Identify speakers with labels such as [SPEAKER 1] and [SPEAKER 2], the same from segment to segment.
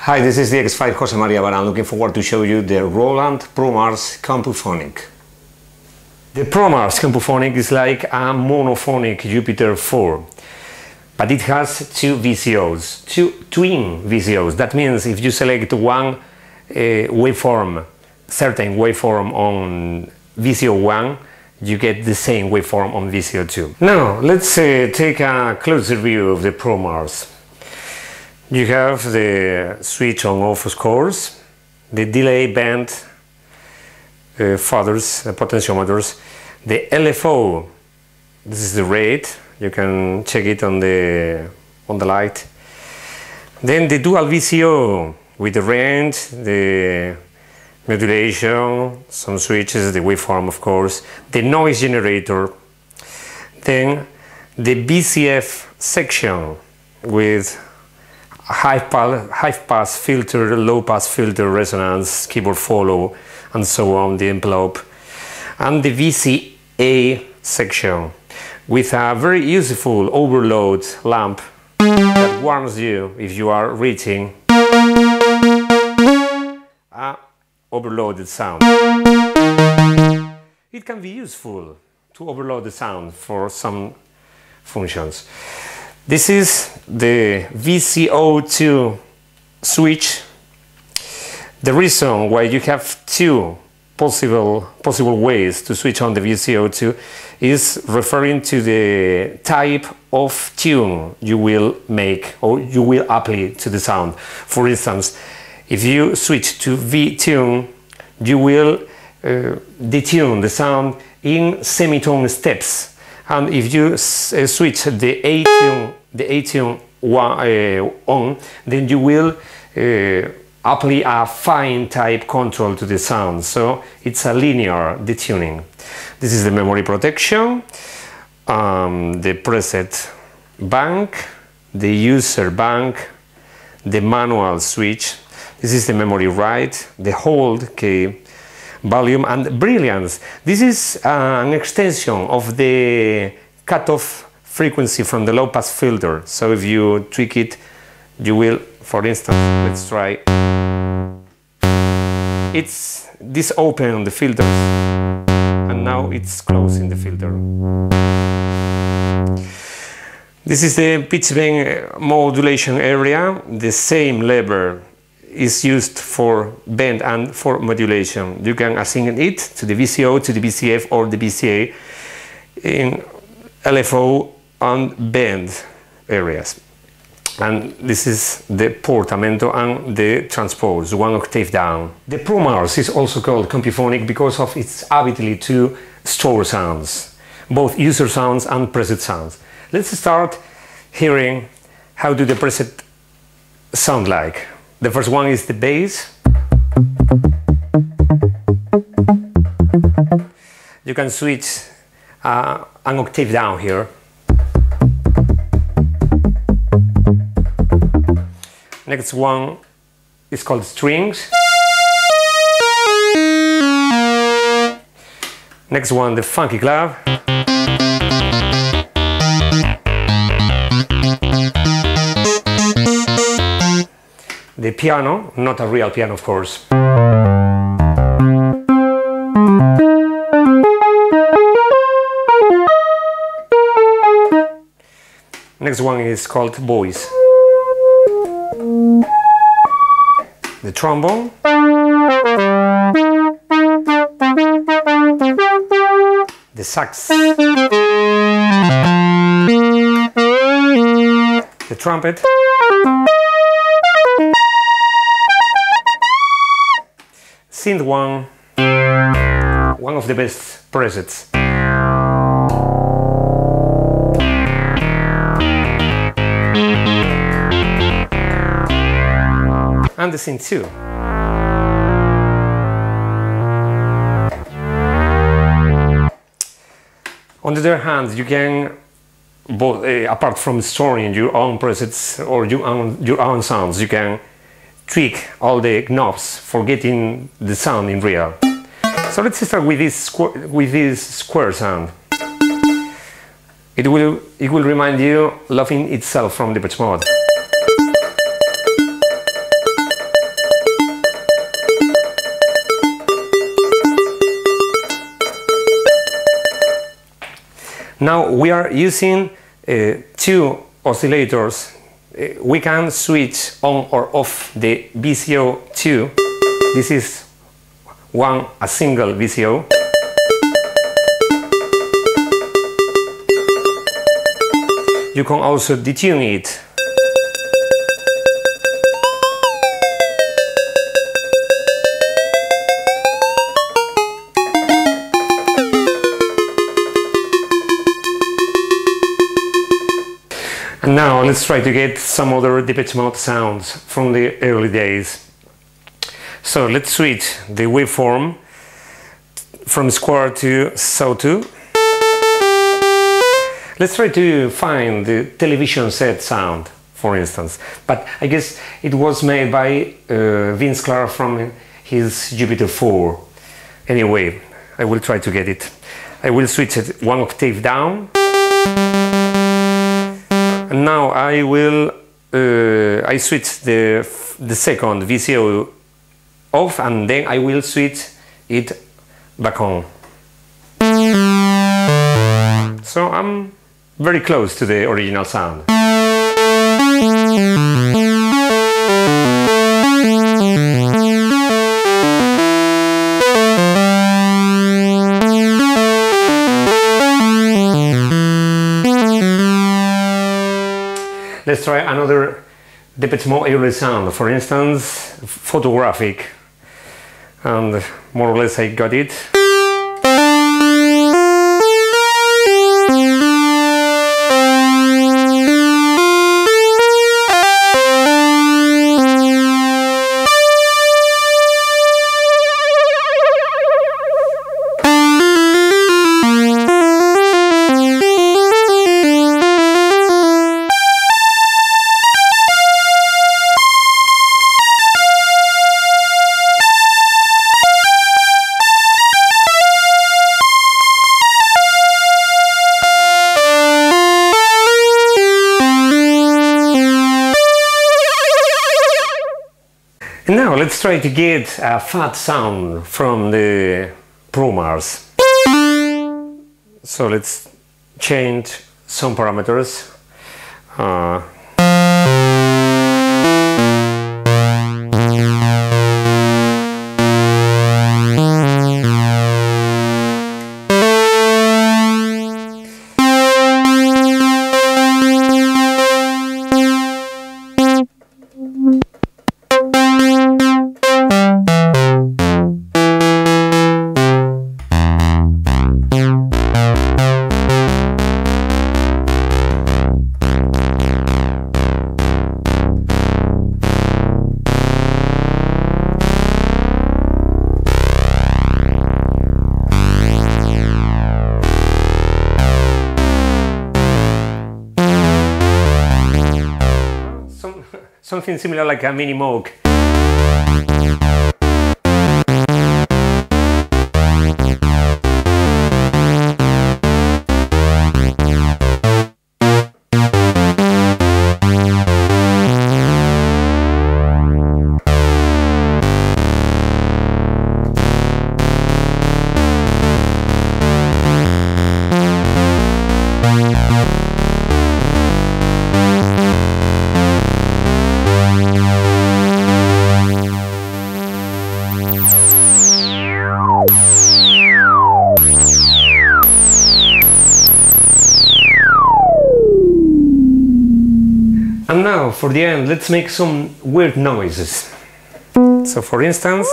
[SPEAKER 1] Hi, this is DX5 Jose Maria, but I'm looking forward to show you the Roland Promars Compuphonic. The Promars Compuphonic is like a monophonic Jupiter 4, but it has two VCOs, two twin VCOs. That means if you select one waveform, certain waveform on VCO 1, you get the same waveform on VCO 2. Now, let's take a closer view of the Promars. You have the switch on off scores, the delay band faders, potentiometers, the LFO, this is the rate, you can check it on the light. Then the dual VCO with the range, the modulation, some switches, the waveform of course, the noise generator, then the BCF section with high pass filter, low pass filter, resonance, keyboard follow, and so on, the envelope, and the VCA section with a very useful overload lamp that warns you if you are reaching a overloaded sound. It can be useful to overload the sound for some functions. This is the VCO2 switch. The reason why you have two possible ways to switch on the VCO2 is referring to the type of tune you will make or you will apply to the sound. For instance, if you switch to V tune, you will detune the sound in semitone steps, and if you switch the A tune on, then you will apply a fine type control to the sound, so it's a linear detuning. This is the memory protection, the preset bank, the user bank, the manual switch. This is the memory write, the hold key, volume, and brilliance. This is an extension of the cutoff frequency from the low pass filter. So if you tweak it, you will, for instance, let's try. This open the filters, and now it's closing the filter. This is the pitch bend modulation area. The same lever is used for bend and for modulation. You can assign it to the VCO, to the BCF, or the BCA in LFO and bend areas. And this is the portamento and the transpose, one octave down. The Promars is also called Compuphonic because of its ability to store sounds, both user sounds and preset sounds. Let's start hearing how do the preset sound like. The first one is the bass. You can switch an octave down here. Next one is called strings. Next one, the funky clap. The piano, not a real piano of course. Next one is called voice. The trombone. The sax. The trumpet. Synth one of the best presets. And the synth 2. On the other hand, you can both, apart from storing your own presets or your own sounds, you can tweak all the knobs for getting the sound in real. So let's start with this square sound. It will remind you Loving Itself from Depeche Mode. Now we are using two oscillators. We can switch on or off the VCO2. This is a single VCO. You can also detune it. And now let's try to get some other DX5 mode sounds from the early days. So let's switch the waveform from square to sawtooth. Let's try to find the television set sound, for instance. But I guess it was made by Vince Clarke from his Jupiter 4. Anyway, I will try to get it. I will switch it one octave down. And now I will I switch the second VCO off, and then I will switch it back on. So I'm very close to the original sound. Let's try another DX5 mode early sound, for instance, Photographic, and more or less I got it. Now let's try to get a fat sound from the Promars. So let's change some parameters. Something similar like a mini Moog. And now, for the end, let's make some weird noises. So, for instance,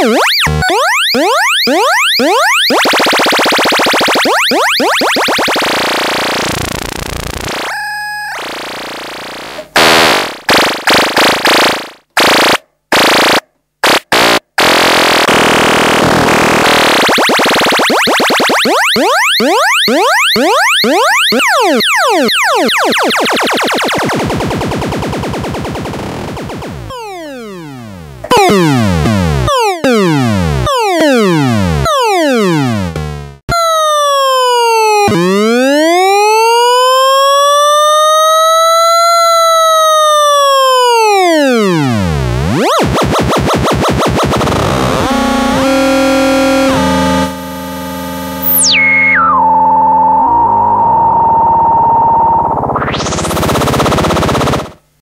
[SPEAKER 2] What?